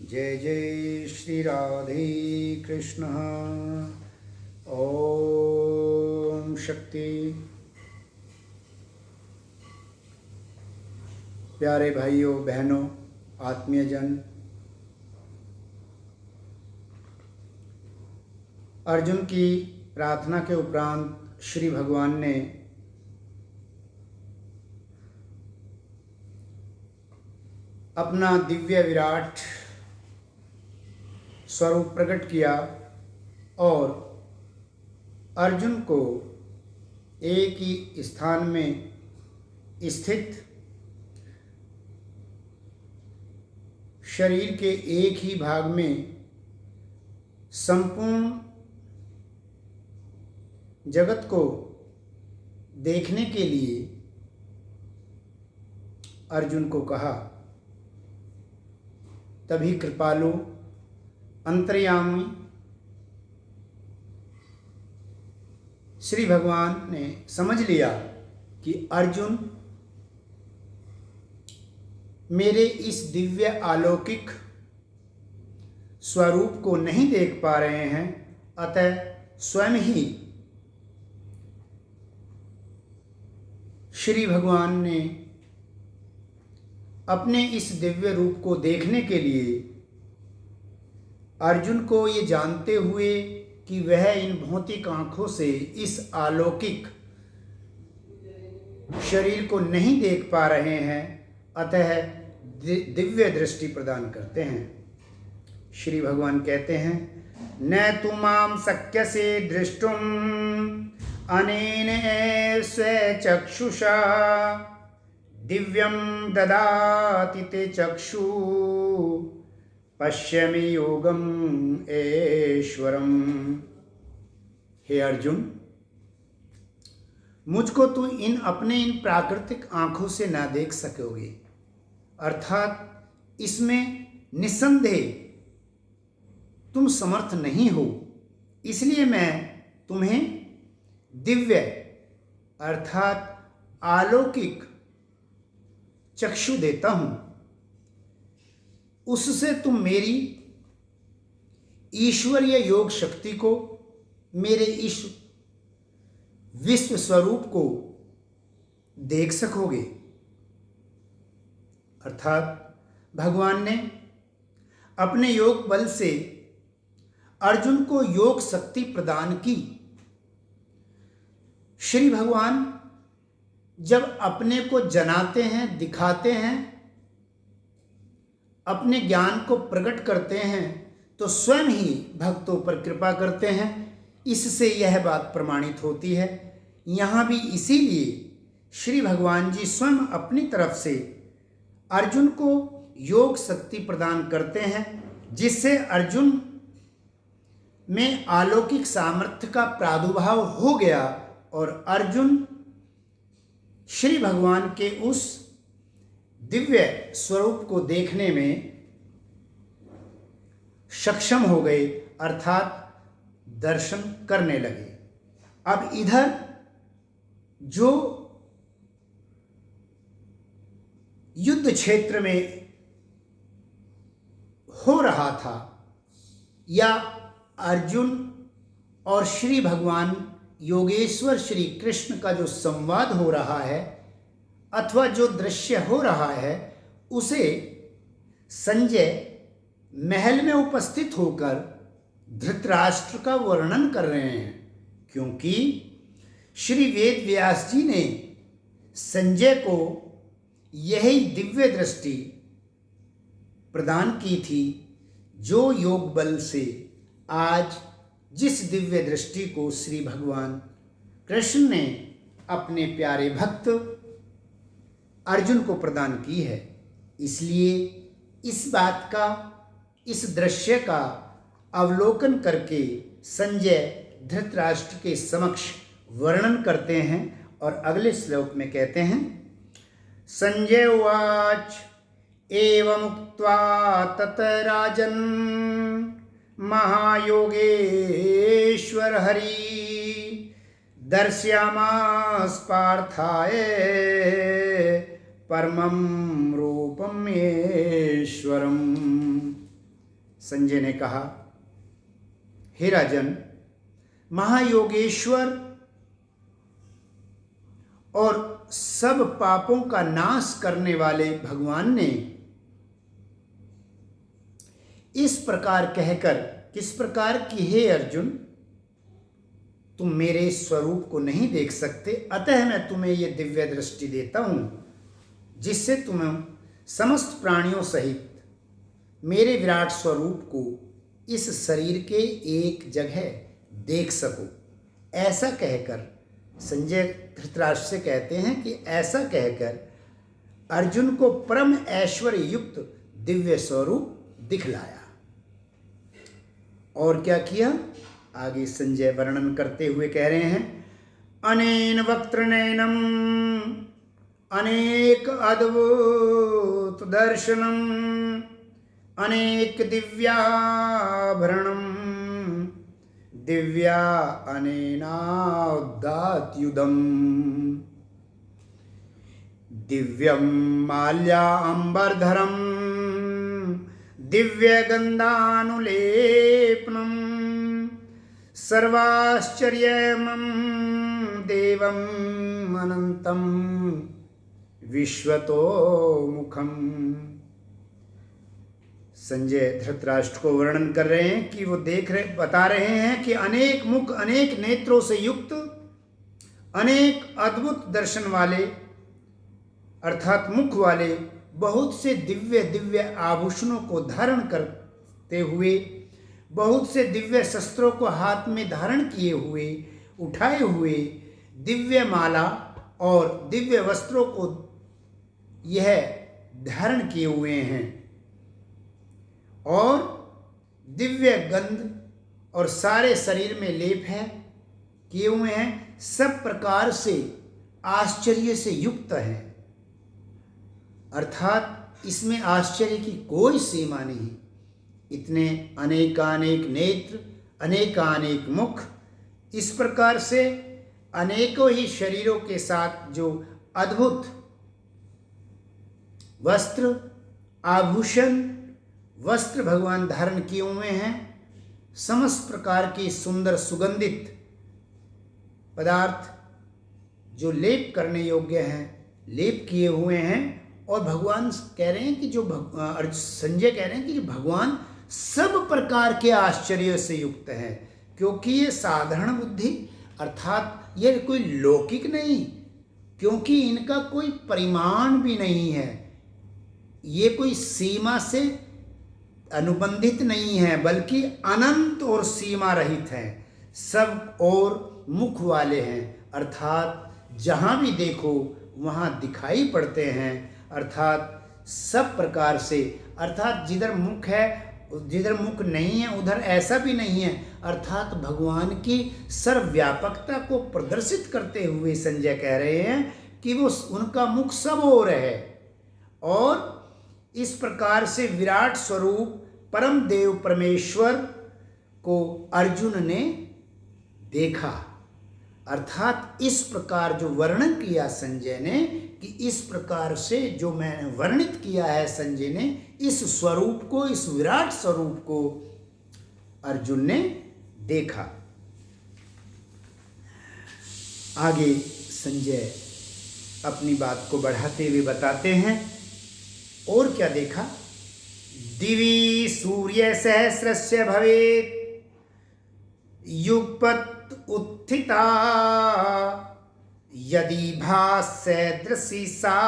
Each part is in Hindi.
जय जय श्री राधे कृष्ण। ओम शक्ति। प्यारे भाइयों बहनों आत्मीयजन, अर्जुन की प्रार्थना के उपरांत श्री भगवान ने अपना दिव्य विराट स्वरूप प्रकट किया और अर्जुन को एक ही स्थान में स्थित शरीर के एक ही भाग में संपूर्ण जगत को देखने के लिए अर्जुन को कहा। तभी कृपालु अंतर्यामी श्री भगवान ने समझ लिया कि अर्जुन मेरे इस दिव्य अलौकिक स्वरूप को नहीं देख पा रहे हैं, अतः स्वयं ही श्री भगवान ने अपने इस दिव्य रूप को देखने के लिए अर्जुन को ये जानते हुए कि वह इन भौतिक आंखों से इस अलौकिक शरीर को नहीं देख पा रहे हैं, अतः दिव्य दृष्टि प्रदान करते हैं। श्री भगवान कहते हैं, न तु मां शक्यसे दृष्टुम अनेन स्वचक्षुषा दिव्यं ददाति ते चक्षु पश्यमि योगम ऐश्वरम। हे अर्जुन, मुझको तू अपने इन प्राकृतिक आंखों से ना देख सकोगे, अर्थात इसमें निस्संदेह तुम समर्थ नहीं हो, इसलिए मैं तुम्हें दिव्य अर्थात अलौकिक चक्षु देता हूं। उससे तुम मेरी ईश्वरीय योग शक्ति को, मेरे इस विश्व स्वरूप को देख सकोगे। अर्थात भगवान ने अपने योग बल से अर्जुन को योग शक्ति प्रदान की। श्री भगवान जब अपने को जनाते हैं, दिखाते हैं, अपने ज्ञान को प्रकट करते हैं, तो स्वयं ही भक्तों पर कृपा करते हैं। इससे यह बात प्रमाणित होती है। यहाँ भी इसीलिए श्री भगवान जी स्वयं अपनी तरफ से अर्जुन को योग शक्ति प्रदान करते हैं, जिससे अर्जुन में अलौकिक सामर्थ्य का प्रादुर्भाव हो गया और अर्जुन श्री भगवान के उस दिव्य स्वरूप को देखने में सक्षम हो गए, अर्थात दर्शन करने लगे। अब इधर जो युद्ध क्षेत्र में हो रहा था, या अर्जुन और श्री भगवान योगेश्वर श्री कृष्ण का जो संवाद हो रहा है अथवा जो दृश्य हो रहा है, उसे संजय महल में उपस्थित होकर धृतराष्ट्र का वर्णन कर रहे हैं, क्योंकि श्री वेद व्यास जी ने संजय को यही दिव्य दृष्टि प्रदान की थी, जो योग बल से आज जिस दिव्य दृष्टि को श्री भगवान कृष्ण ने अपने प्यारे भक्त अर्जुन को प्रदान की है। इसलिए इस बात का, इस दृश्य का अवलोकन करके संजय धृतराष्ट्र के समक्ष वर्णन करते हैं और अगले श्लोक में कहते हैं, संजय उवाच एवमुक्त्वा तत राजन् महायोगेश्वर हरि दर्शयामास पार्थाय परमं रूपम ईश्वरम। संजय ने कहा, हे राजन, महायोगेश्वर और सब पापों का नाश करने वाले भगवान ने इस प्रकार कहकर, किस प्रकार कि हे अर्जुन, तुम मेरे स्वरूप को नहीं देख सकते, अतः मैं तुम्हें यह दिव्य दृष्टि देता हूं जिससे तुम समस्त प्राणियों सहित मेरे विराट स्वरूप को इस शरीर के एक जगह देख सको। ऐसा कहकर संजय धृतराष्ट्र से कहते हैं कि ऐसा कहकर अर्जुन को परम ऐश्वर्य युक्त दिव्य स्वरूप दिखलाया। और क्या किया, आगे संजय वर्णन करते हुए कह रहे हैं, अनेन वक्त्रनयनम अनेक अद्भुत दर्शनम अनेक दिव्याभरणम दिव्या अनेनाउदात्युदम दिव्यम माल्याम्बरधरम दिव्यगन्धानुलेपनम सर्वाश्चर्यमं देवम् अनंतं विश्वतोमुखम। संजय धृतराष्ट्र को वर्णन कर रहे हैं कि वो बता रहे हैं कि अनेक मुख, अनेक नेत्रों से युक्त, अनेक अद्भुत दर्शन वाले अर्थात मुख वाले बहुत से दिव्य दिव्य आभूषणों को धारण करते हुए, बहुत से दिव्य शस्त्रों को हाथ में धारण किए हुए, उठाए हुए, दिव्य माला और दिव्य वस्त्रों को यह धारण किए हुए हैं और दिव्य गंध और सारे शरीर में लेप है किए हुए हैं, सब प्रकार से आश्चर्य से युक्त है। अर्थात इसमें आश्चर्य की कोई सीमा नहीं। इतने अनेकानेक नेत्र, अनेकानेक मुख, इस प्रकार से अनेकों ही शरीरों के साथ जो अद्भुत वस्त्र, आभूषण, वस्त्र भगवान धारण किए हुए हैं, समस्त प्रकार की सुंदर सुगंधित पदार्थ जो लेप करने योग्य हैं, लेप किए हुए हैं। और भगवान कह रहे हैं कि संजय कह रहे हैं कि भगवान सब प्रकार के आश्चर्य से युक्त है, क्योंकि ये साधारण बुद्धि अर्थात ये कोई लौकिक नहीं, क्योंकि इनका कोई परिमाण भी नहीं है, ये कोई सीमा से अनुबंधित नहीं है, बल्कि अनंत और सीमा रहित है, सब और मुख वाले हैं, अर्थात जहाँ भी देखो वहाँ दिखाई पड़ते हैं, अर्थात सब प्रकार से, अर्थात जिधर मुख है, जिधर मुख नहीं है उधर ऐसा भी नहीं है, अर्थात भगवान की सर्वव्यापकता को प्रदर्शित करते हुए संजय कह रहे हैं कि वो उनका मुख सब ओर है। और इस प्रकार से विराट स्वरूप परम देव परमेश्वर को अर्जुन ने देखा, अर्थात इस प्रकार जो वर्णन किया संजय ने कि इस प्रकार से जो मैंने वर्णित किया है संजय ने, इस स्वरूप को, इस विराट स्वरूप को अर्जुन ने देखा। आगे संजय अपनी बात को बढ़ाते हुए बताते हैं और क्या देखा। दिवि सूर्य सहस्रस्य भवेत् युगपत् उत्थिता यदि भास्यदृशि सा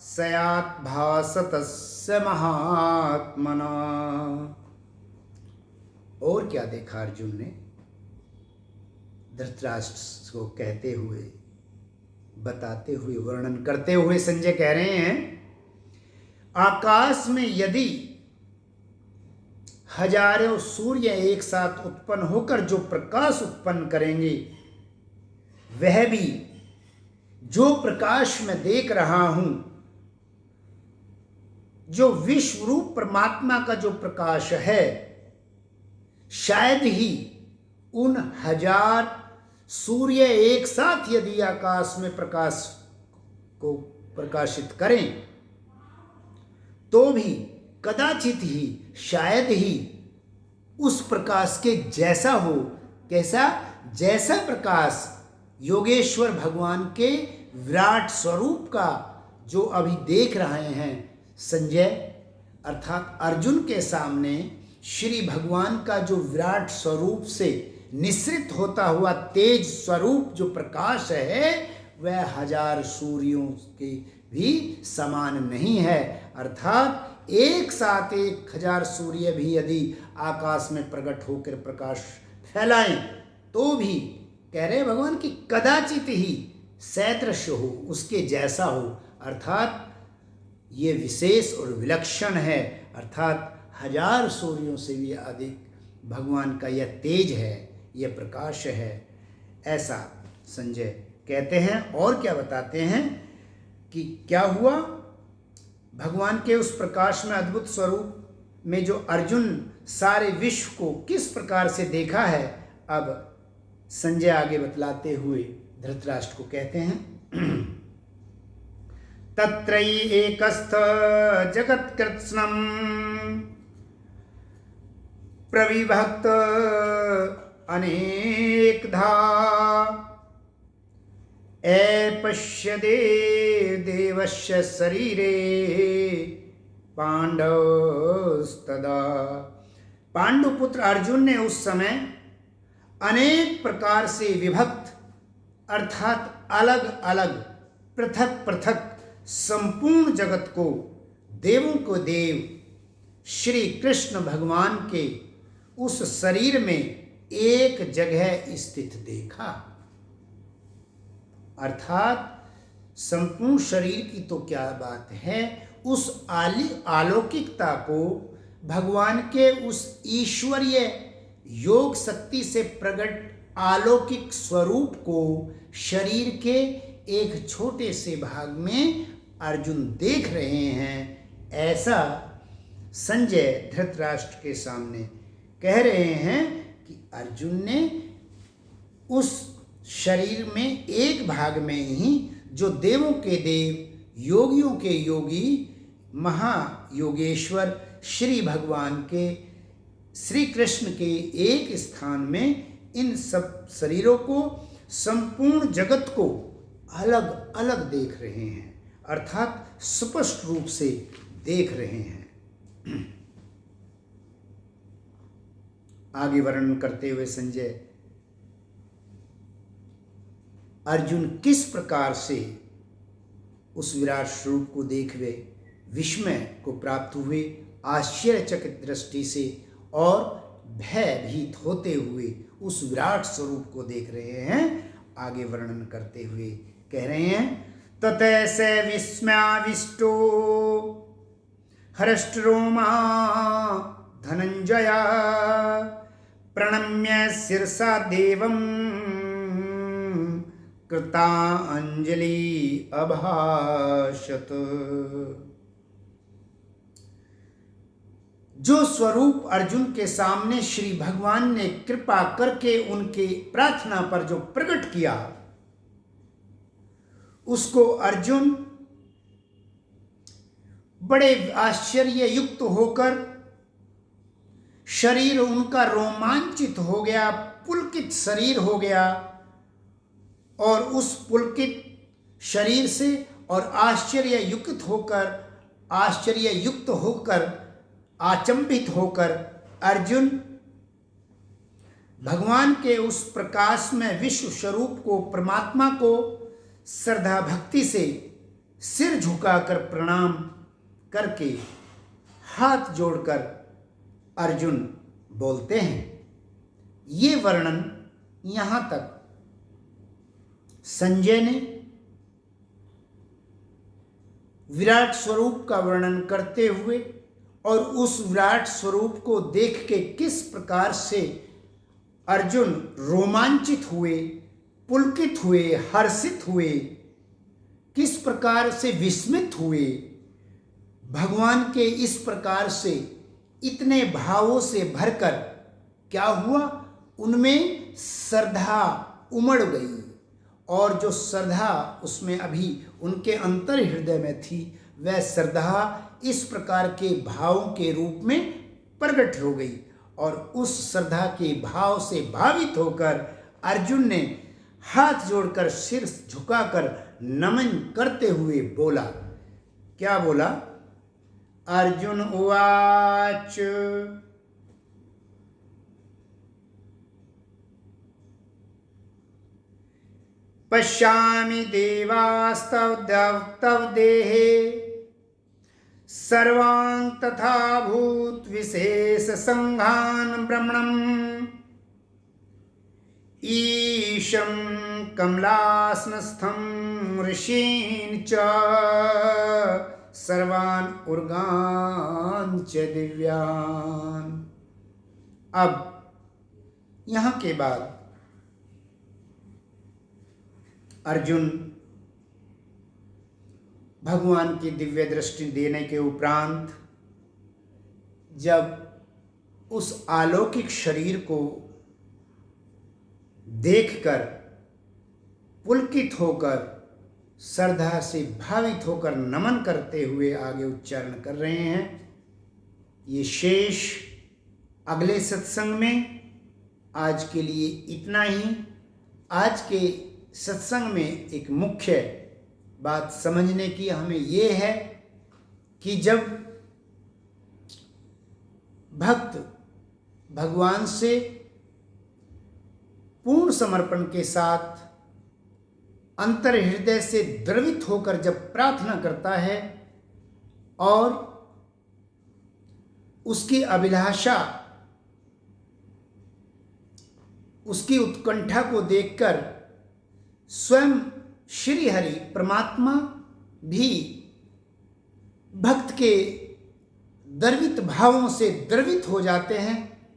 स्यात् भासतस्य महात्मना। और क्या देखा अर्जुन ने, धृतराष्ट्र को कहते हुए, बताते हुए, वर्णन करते हुए संजय कह रहे हैं, आकाश में यदि हजारों सूर्य एक साथ उत्पन्न होकर जो प्रकाश उत्पन्न करेंगे, वह भी जो प्रकाश मैं देख रहा हूं, जो विश्व रूप परमात्मा का जो प्रकाश है, शायद ही उन हजार सूर्य एक साथ यदि आकाश में प्रकाश को प्रकाशित करें तो भी कदाचित ही, शायद ही उस प्रकाश के जैसा हो। कैसा? जैसा प्रकाश योगेश्वर भगवान के विराट स्वरूप का जो अभी देख रहे हैं संजय, अर्थात अर्जुन के सामने श्री भगवान का जो विराट स्वरूप से निसृत होता हुआ तेज स्वरूप जो प्रकाश है, वह 1000 सूर्यों के भी समान नहीं है। अर्थात एक साथ 1000 सूर्य भी यदि आकाश में प्रकट होकर प्रकाश फैलाएं तो भी कह रहे भगवान कि कदाचित ही सदृश हो, उसके जैसा हो। अर्थात ये विशेष और विलक्षण है, अर्थात 1000 सूर्यों से भी अधिक भगवान का यह तेज है, यह प्रकाश है, ऐसा संजय कहते हैं। और क्या बताते हैं कि क्या हुआ भगवान के उस प्रकाश में, अद्भुत स्वरूप में जो अर्जुन सारे विश्व को किस प्रकार से देखा है, अब संजय आगे बतलाते हुए धृतराष्ट्र को कहते हैं तत्रई एकस्थ जगत्कृत्स्नम् प्रविभक्त अनेकधा अपश्यदे देवस्य शरीरे पांडवस्तदा। पांडुपुत्र अर्जुन ने उस समय अनेक प्रकार से विभक्त, अर्थात अलग अलग, पृथक पृथक संपूर्ण जगत को, देवों को देव श्री कृष्ण भगवान के उस शरीर में एक जगह स्थित देखा। अर्थात संपूर्ण शरीर की तो क्या बात है, उस अलौकिकता को, भगवान के उस ईश्वरीय योग शक्ति से प्रकट अलौकिक स्वरूप को शरीर के एक छोटे से भाग में अर्जुन देख रहे हैं। ऐसा संजय धृतराष्ट्र के सामने कह रहे हैं कि अर्जुन ने उस शरीर में एक भाग में ही जो देवों के देव, योगियों के योगी, महायोगेश्वर श्री भगवान के, श्री कृष्ण के एक स्थान में इन सब शरीरों को, संपूर्ण जगत को अलग अलग देख रहे हैं, अर्थात स्पष्ट रूप से देख रहे हैं। आगे वर्णन करते हुए संजय अर्जुन किस प्रकार से उस विराट स्वरूप को देख वे विस्मय को प्राप्त हुए, आश्चर्यचकित दृष्टि से और भयभीत होते हुए उस विराट स्वरूप को देख रहे हैं। आगे वर्णन करते हुए कह रहे हैं ततैसे विस्मयाविष्टो हर्षरोमा धनंजया प्रणम्य शिरसा देवं कृतांजलि अभाषत। जो स्वरूप अर्जुन के सामने श्री भगवान ने कृपा करके उनके प्रार्थना पर जो प्रकट किया, उसको अर्जुन बड़े आश्चर्य युक्त होकर, शरीर उनका रोमांचित हो गया, पुलकित शरीर हो गया, और उस पुलकित शरीर से और आश्चर्य युक्त होकर आचंबित होकर अर्जुन भगवान के उस प्रकाश में विश्व स्वरूप को, परमात्मा को श्रद्धा भक्ति से सिर झुकाकर प्रणाम करके हाथ जोड़कर अर्जुन बोलते हैं। ये वर्णन यहाँ तक संजय ने विराट स्वरूप का वर्णन करते हुए और उस विराट स्वरूप को देख के किस प्रकार से अर्जुन रोमांचित हुए, पुलकित हुए, हर्षित हुए, किस प्रकार से विस्मित हुए, भगवान के इस प्रकार से इतने भावों से भरकर क्या हुआ, उनमें श्रद्धा उमड़ गई, और जो श्रद्धा उसमें अभी उनके अंतर हृदय में थी, वह श्रद्धा इस प्रकार के भावों के रूप में प्रकट हो गई और उस श्रद्धा के भाव से भावित होकर अर्जुन ने हाथ जोड़कर सिर झुकाकर नमन करते हुए बोला। क्या बोला? अर्जुन उवाच पश्यामि देवास्तव तव देहे सर्वान् तथा भूत विशेष संघान ब्रह्मणम् ईशं कमलासनस्थं ऋषीन् च सर्वान् उर्गान् च दिव्यान्। अब यहाँ के बाद अर्जुन भगवान की दिव्य दृष्टि देने के उपरांत जब उस अलौकिक शरीर को देखकर पुलकित होकर श्रद्धा से भावित होकर नमन करते हुए आगे उच्चारण कर रहे हैं। ये शेष अगले सत्संग में। आज के लिए इतना ही। आज के सत्संग में एक मुख्य बात समझने की हमें ये है कि जब भक्त भगवान से पूर्ण समर्पण के साथ अंतर हृदय से द्रवित होकर जब प्रार्थना करता है और उसकी अभिलाषा, उसकी उत्कंठा को देखकर स्वयं श्री हरि परमात्मा भी भक्त के द्रवित भावों से द्रवित हो जाते हैं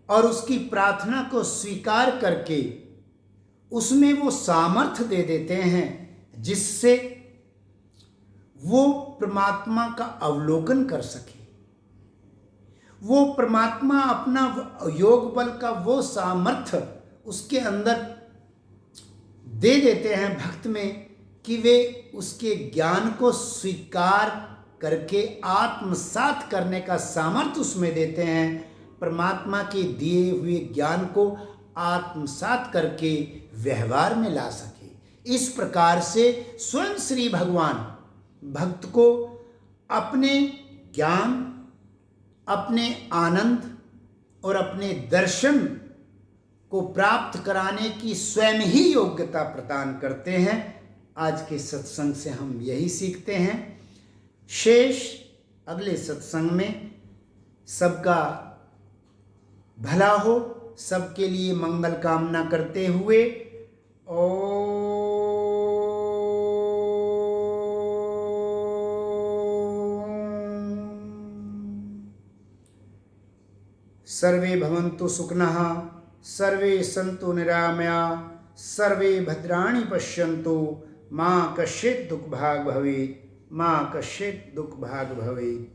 और उसकी प्रार्थना को स्वीकार करके उसमें वो सामर्थ्य दे देते हैं जिससे वो परमात्मा का अवलोकन कर सके। वो परमात्मा अपना योग बल का वो सामर्थ्य उसके अंदर दे देते हैं भक्त में कि वे उसके ज्ञान को स्वीकार करके आत्मसात करने का सामर्थ्य उसमें देते हैं। परमात्मा के दिए हुए ज्ञान को आत्मसात करके व्यवहार में ला सके। इस प्रकार से स्वयं श्री भगवान भक्त को अपने ज्ञान, अपने आनंद और अपने दर्शन को प्राप्त कराने की स्वयं ही योग्यता प्रदान करते हैं। आज के सत्संग से हम यही सीखते हैं। शेष अगले सत्संग में सबका भला हो, सबके लिए मंगल कामना करते हुए सर्वे भवन्तु सुखिनः, सर्वे सन्तु निरामया, सर्वे भद्राणि पश्यन्तु, मा कश्चित् दुःखभाग् भवेत्, मा कश्चित् दुःखभाग् भवेत्।